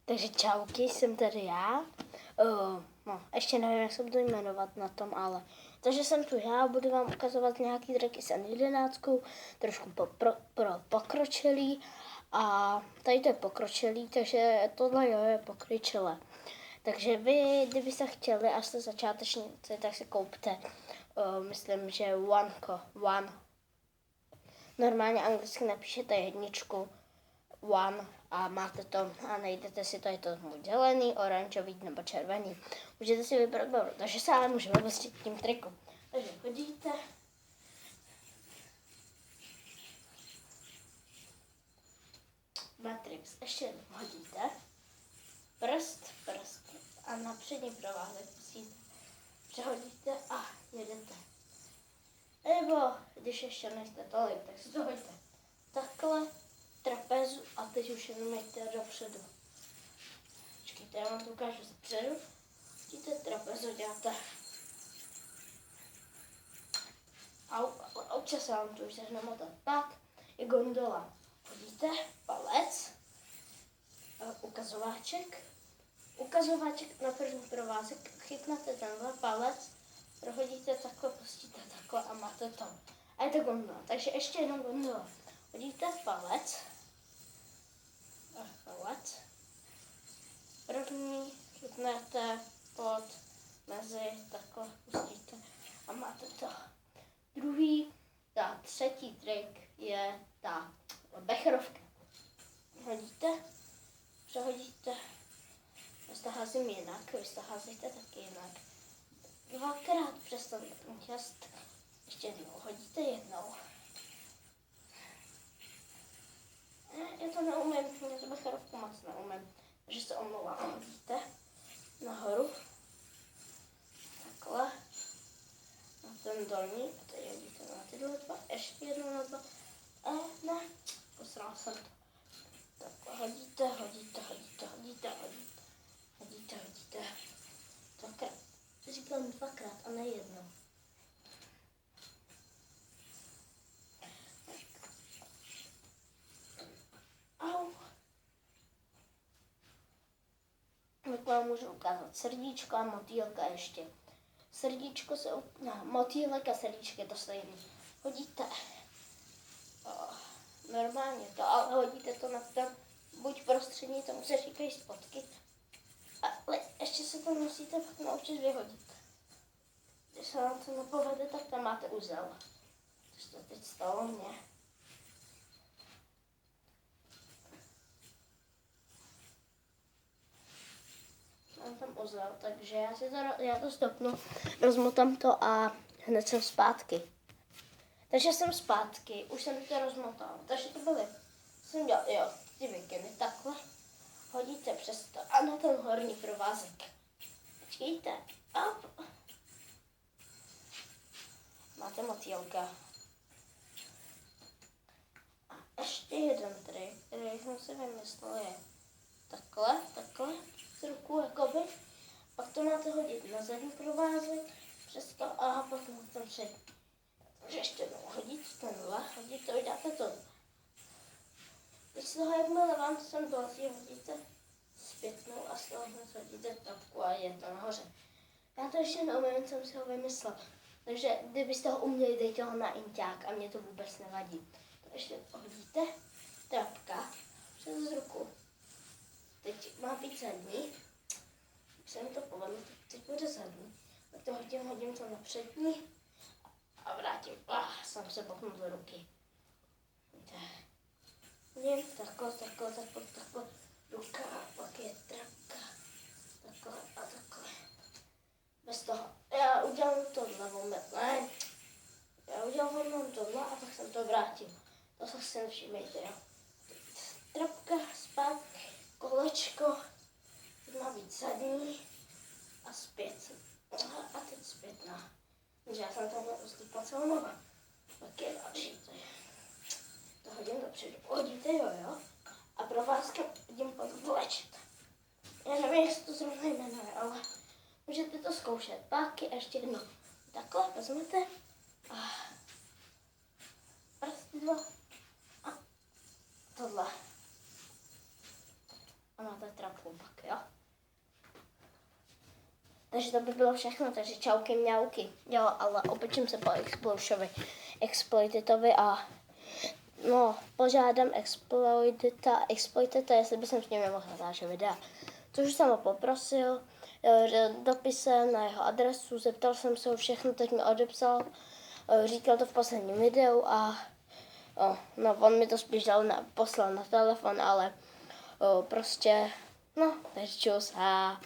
Takže čauky, jsem tady já. Ještě nevím, jak se budu jmenovat na tom, ale... Takže jsem tu já, budu vám ukazovat nějaký triky s N11, trošku pokročilý. A tady to je pokročilý, takže tohle je pokročilé. Takže vy, kdybyste chtěli a jste začátečníci, tak si koupte, myslím, že one. Normálně anglicky napíšete jedničku, one, a máte to a najdete si to, je to můj zelený, oranžový nebo červený. Můžete si vybrat barvu, takže se ale můžeme pustit tím triku. Takže hodíte matrix, ještě jednou hodíte prst a na přední provázek pustíte, přehodíte a jedete. Nebo když ještě nejste tolik, tak si to hoďte takhle, trapezu a teď už jenom jděte dopředu. Počkejte, já vám to ukážu zepředu. Vidíte, trapezu děláte. A občas vám to už začne motat. Pak je gondola. Hodíte palec, ukazováček na první provázek, chytnete tenhle palec, prohodíte takhle, pustíte takhle a máte to. A je to gondola. Takže ještě jednou gondola. Hodíte palec, první chytnete pod mezi, takhle pustíte a máte to. Třetí trik je ta becherovka. Hodíte, přehodíte, vy jste házím jinak, vy jste házíte taky jinak. Dvakrát přes ten čest, ještě jednou, hodíte jednou. Já to neumím, já to becherovku moc neumím, takže se omlouvám. Hodíte nahoru, takhle, na ten dolní, a teď hodíte na tyhle dva, ještě jednou na dva, ne, posral jsem to. Takhle hodíte. Dvakrát. Říkám dvakrát a ne jednou. Au. Tak vám můžu ukázat srdíčko a motýlka ještě. Srdíčko se... motýlek a srdíčko je to stejné. Hodíte normálně to, ale hodíte to na ten buď prostřední, tomu se říkají spotky, ale ještě se to musíte pak naučit vyhodit. Když se vám to nepovede, tak tam máte uzel. Což to teď stalo mně. Mám tam uzel, takže já to stopnu, rozmotám to a hned jsem zpátky. Takže jsem zpátky, už jsem to rozmotal. Takže to byly, jsem dělal, ty vikiny takhle. Hodíte přes to a na ten horní provázek. Počkejte. Máte motýlka. A ještě jeden trik, který jsem si vymyslel, je takhle, z ruku jakoby. Pak to máte hodit na zadní provázek, přes to a pak na ten přední. Takže ještě jednou hodíte tenhle, uděláte to. Když z toho, jakmile vám to sem dolazí, hodíte zpětnou a z toho hned hodíte trapku a je to nahoře. Já to ještě neumím, jsem si ho vymyslel. Takže kdybyste ho uměli, dejte ho na inťák a mě to vůbec nevadí. To ještě hodíte, trapka přes ruku. Teď má být zadní. Už se mi to povedlo, teď bude zadní. Tak to hodím to na přední a vrátím. Jsem se boknul do ruky. Takhle, ruka, pak je trapka, takhle. Bez toho. Já udělám tohle moment, ne. Já udělám moment tohle a pak jsem to vrátil. To se si nevšimejte, jo. Trapka, zpátky, kolečko, teď má být zadní a zpět. A teď zpětná. Takže já jsem tohle rozlípla celou nohu. Pak je další, to hodím dopředu. Hodíte jo? A provázkem hodím pod vlečet. Já nevím, jestli to zrovna jmenuje, ale můžete to zkoušet. Páky ještě jedno. Takhle vezmete a prsty dva a tohle. A máte trapku. pak, jo. Takže to by bylo všechno, takže čauky mňauky. Jo, ale opičím se po Exploititovi a no, požádám Exploitita, jestli bych s ním nemohl natáčet videa. Což už jsem ho poprosil dopisem na jeho adresu, zeptal jsem se ho všechno, teď mi odepsal, říkal to v posledním videu a no, on mi to spíš poslal na telefon, ale prostě, no, takže čus a